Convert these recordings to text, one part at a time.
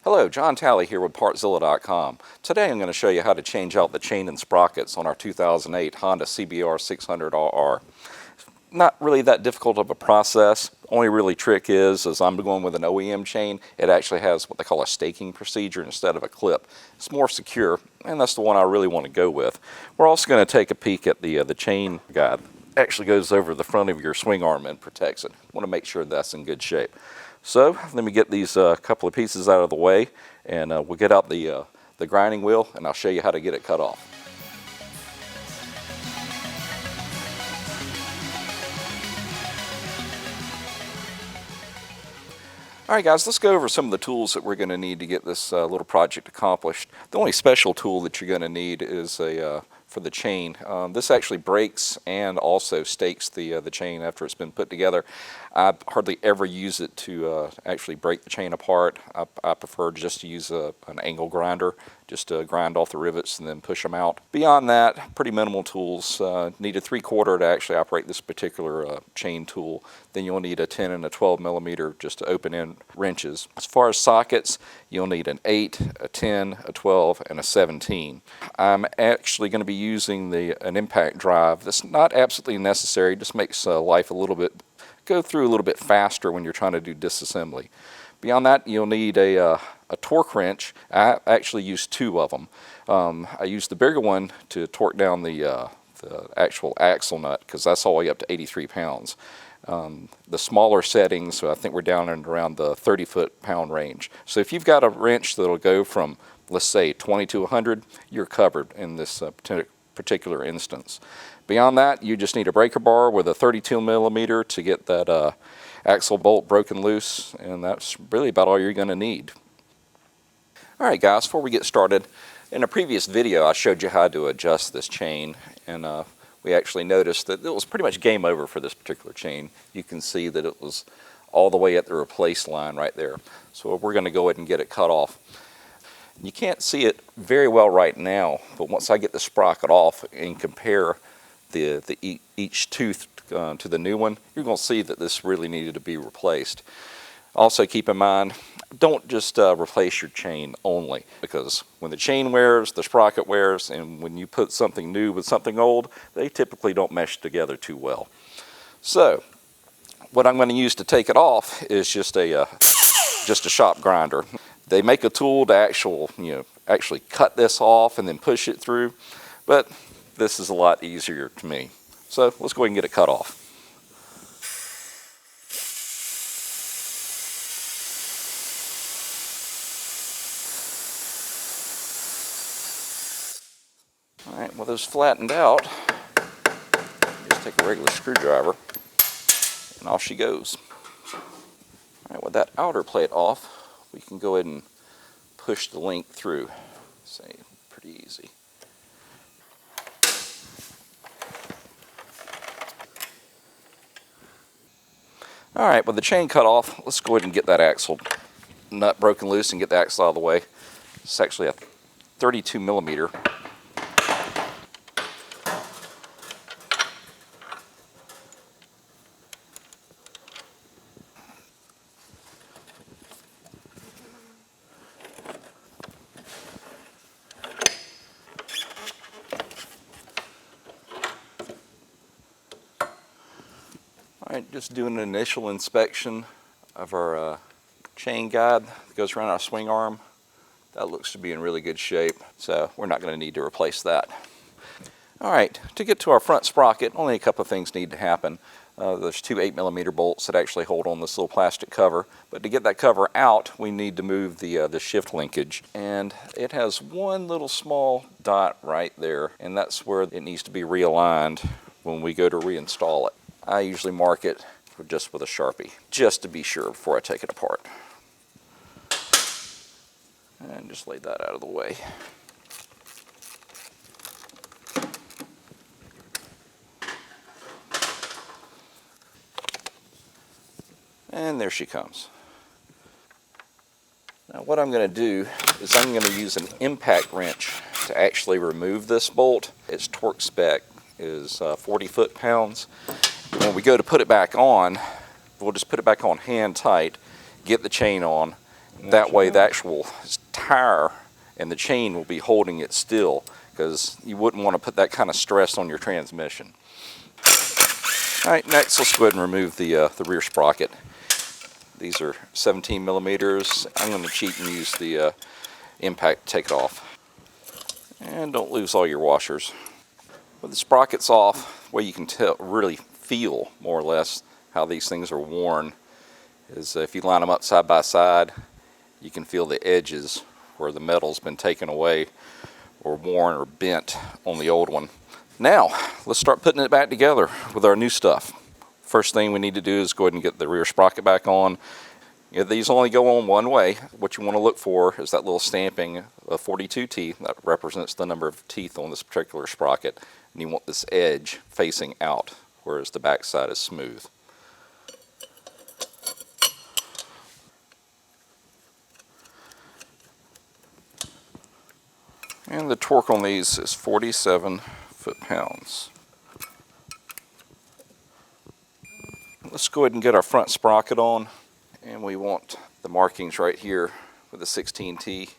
Hello, John Talley here with Partzilla.com. Today I'm going to show you how to change out the chain and sprockets on our 2008 Honda CBR600RR. Not really that difficult of a process. Only really trick is I'm going with an OEM chain. It actually has what they call a staking procedure instead of a clip. It's more secure, and that's the one I really want to go with. We're also going to take a peek at the chain guide. It actually goes over the front of your swing arm and protects it. Want to make sure that's in good shape. So let me get these couple of pieces out of the way, and we'll get out the grinding wheel, and I'll show you how to get it cut off. Alright guys, let's go over some of the tools that we're going to need to get this little project accomplished. The only special tool that you're going to need is for the chain. This actually breaks and also stakes the chain after it's been put together. I hardly ever use it to actually break the chain apart. I prefer just to use an angle grinder, just to grind off the rivets and then push them out. Beyond that, pretty minimal tools. Need a 3/4 to actually operate this particular chain tool. Then you'll need a 10 and a 12 millimeter just to open in wrenches. As far as sockets, you'll need an 8, a 10, a 12, and a 17. I'm actually going to be using an impact drive. That's not absolutely necessary, just makes life go through a little bit faster when you're trying to do disassembly. Beyond that, you'll need a torque wrench. I actually use 2 of them. I use the bigger one to torque down the actual axle nut, because that's all the way up to 83 pounds. The smaller settings, so I think we're down in around the 30 foot-pound range. So if you've got a wrench that'll go from, let's say, 20 to 100, you're covered in this particular instance. Beyond that, you just need a breaker bar with a 32 millimeter to get that axle bolt broken loose, and that's really about all you're going to need. Alright guys, before we get started, in a previous video I showed you how to adjust this chain, and we actually noticed that it was pretty much game over for this particular chain. You can see that it was all the way at the replace line right there. So we're going to go ahead and get it cut off. You can't see it very well right now, but once I get the sprocket off and compare each tooth to the new one, you're going to see that this really needed to be replaced. Also keep in mind, don't just replace your chain only, because when the chain wears, the sprocket wears, and when you put something new with something old, they typically don't mesh together too well. So what I'm going to use to take it off is just a shop grinder. They make a tool to actually cut this off and then push it through, but this is a lot easier to me. So let's go ahead and get it cut off. Alright, well, those flattened out. Just take a regular screwdriver and off she goes. Alright, with that outer plate off, we can go ahead and push the link through. Say, pretty easy. Alright, with the chain cut off, let's go ahead and get that axle nut broken loose and get the axle out of the way. It's actually a 32 millimeter. Alright, just doing an initial inspection of our chain guide that goes around our swing arm. That looks to be in really good shape, so we're not going to need to replace that. Alright, to get to our front sprocket, only a couple of things need to happen. There's 2 8 millimeter bolts that actually hold on this little plastic cover, but to get that cover out, we need to move the shift linkage. And it has one little small dot right there, and that's where it needs to be realigned when we go to reinstall it. I usually mark it just with a Sharpie, just to be sure before I take it apart. And just lay that out of the way. And there she comes. Now what I'm going to do is I'm going to use an impact wrench to actually remove this bolt. Its torque spec is 40 foot-pounds. When we go to put it back on, we'll just put it back on hand tight, get the chain on, That way the actual tire and the chain will be holding it still, because you wouldn't want to put that kind of stress on your transmission. All right, next let's go ahead and remove the rear sprocket. These are 17 millimeters. I'm going to cheat and use the impact to take it off. And don't lose all your washers. With the sprockets off, the way you can really feel more or less how these things are worn is if you line them up side by side, you can feel the edges where the metal's been taken away or worn or bent on the old one. Now, let's start putting it back together with our new stuff. First thing we need to do is go ahead and get the rear sprocket back on. You know, these only go on one way. What you want to look for is that little stamping of 42 teeth. That represents the number of teeth on this particular sprocket. And you want this edge facing out, whereas the back side is smooth. And the torque on these is 47 foot-pounds. Let's go ahead and get our front sprocket on. And we want the markings right here with the 16T.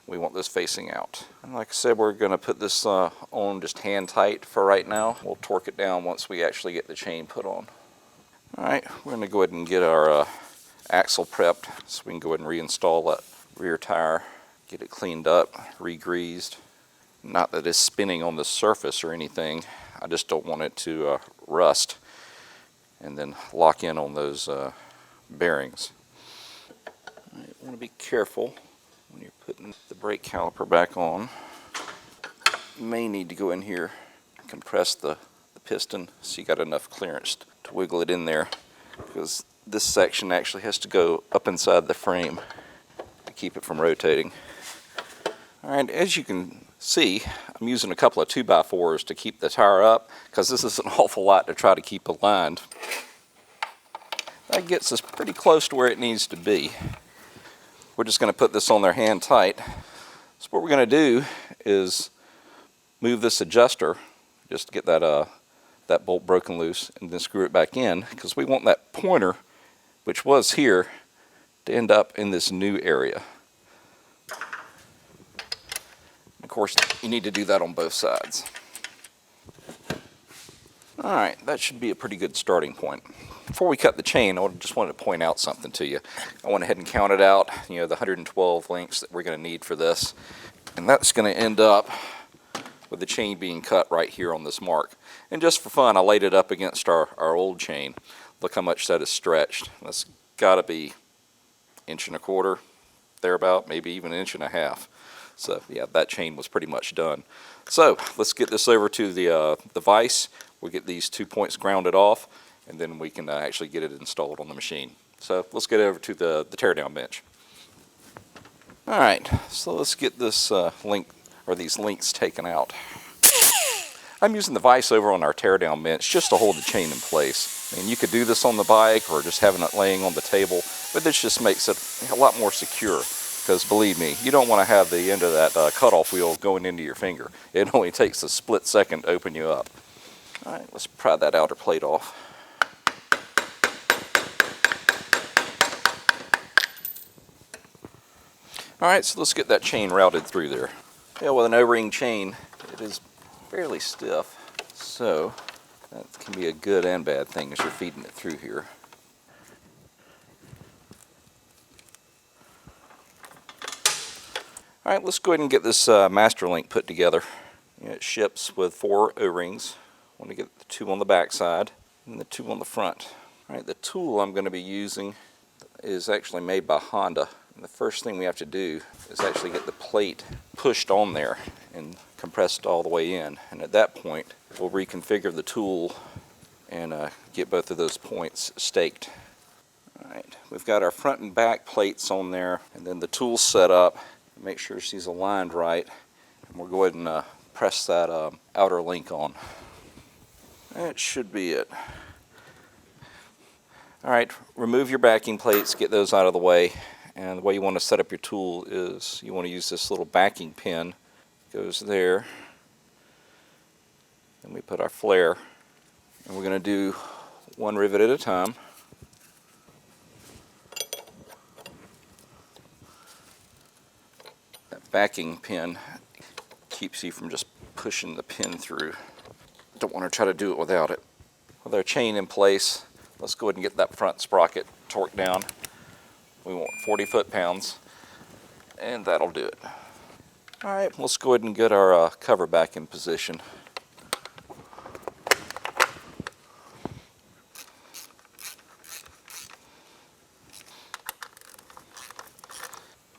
We want this facing out. And like I said, we're going to put this on just hand tight for right now. We'll torque it down once we actually get the chain put on. Alright, we're going to go ahead and get our axle prepped so we can go ahead and reinstall that rear tire. Get it cleaned up, re-greased. Not that it's spinning on the surface or anything. I just don't want it to rust and then lock in on those bearings. You want to be careful when you're putting the brake caliper back on. You may need to go in here and compress the piston so you got enough clearance to wiggle it in there, because this section actually has to go up inside the frame to keep it from rotating. Alright, as you can see, I'm using a couple of 2x4s to keep the tire up, because this is an awful lot to try to keep aligned. That gets us pretty close to where it needs to be. We're just going to put this on there hand tight. So what we're going to do is move this adjuster just to get that bolt broken loose, and then screw it back in, because we want that pointer, which was here, to end up in this new area. Of course, you need to do that on both sides. Alright, that should be a pretty good starting point. Before we cut the chain, I just wanted to point out something to you. I went ahead and counted out, the 112 links that we're going to need for this. And that's going to end up with the chain being cut right here on this mark. And just for fun, I laid it up against our old chain. Look how much that is stretched. That's got to be 1.25 inches, thereabout, maybe even 1.5 inches. So yeah, that chain was pretty much done. So let's get this over to the vise. We'll get these 2 points grounded off, and then we can actually get it installed on the machine. So let's get over to the teardown bench. Alright, so let's get this these links taken out. I'm using the vise over on our teardown bench just to hold the chain in place. I mean, you could do this on the bike or just having it laying on the table, but this just makes it a lot more secure. Because believe me, you don't want to have the end of that cutoff wheel going into your finger. It only takes a split second to open you up. Alright, let's pry that outer plate off. Alright, so let's get that chain routed through there. Yeah, with an O-ring chain, it is fairly stiff, so that can be a good and bad thing as you're feeding it through here. Alright, let's go ahead and get this master link put together. It ships with 4 O-rings. I want to get the 2 on the back side and the 2 on the front. Alright, the tool I'm going to be using is actually made by Honda. And the first thing we have to do is actually get the plate pushed on there and compressed all the way in. And at that point, we'll reconfigure the tool and get both of those points staked. Alright, we've got our front and back plates on there, and then the tool set up. Make sure she's aligned right, and we'll go ahead and press that outer link on. That should be it. Alright, remove your backing plates, get those out of the way, and the way you want to set up your tool is you want to use this little backing pin. Goes there, and we put our flare, and we're going to do 1 rivet at a time. backing pin keeps you from just pushing the pin through. Don't want to try to do it without it. With our chain in place, let's go ahead and get that front sprocket torqued down. We want 40 foot-pounds, and that'll do it. All right, let's go ahead and get our cover back in position.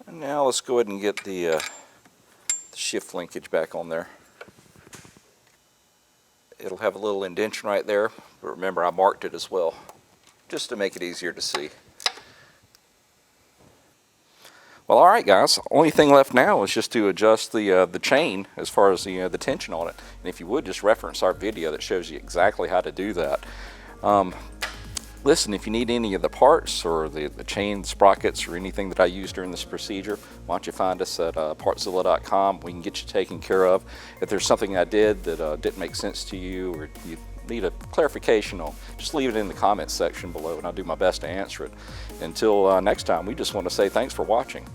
And now let's go ahead and get the shift linkage back on there. It'll have a little indentation right there, but remember I marked it as well, just to make it easier to see. Well, all right, guys. Only thing left now is just to adjust the chain as far as the tension on it. And if you would, just reference our video that shows you exactly how to do that. Listen, if you need any of the parts or the chain, sprockets, or anything that I use during this procedure, why don't you find us at partzilla.com. We can get you taken care of. If there's something I did that didn't make sense to you, or you need a clarification on, just leave it in the comments section below and I'll do my best to answer it. Until next time, we just want to say thanks for watching.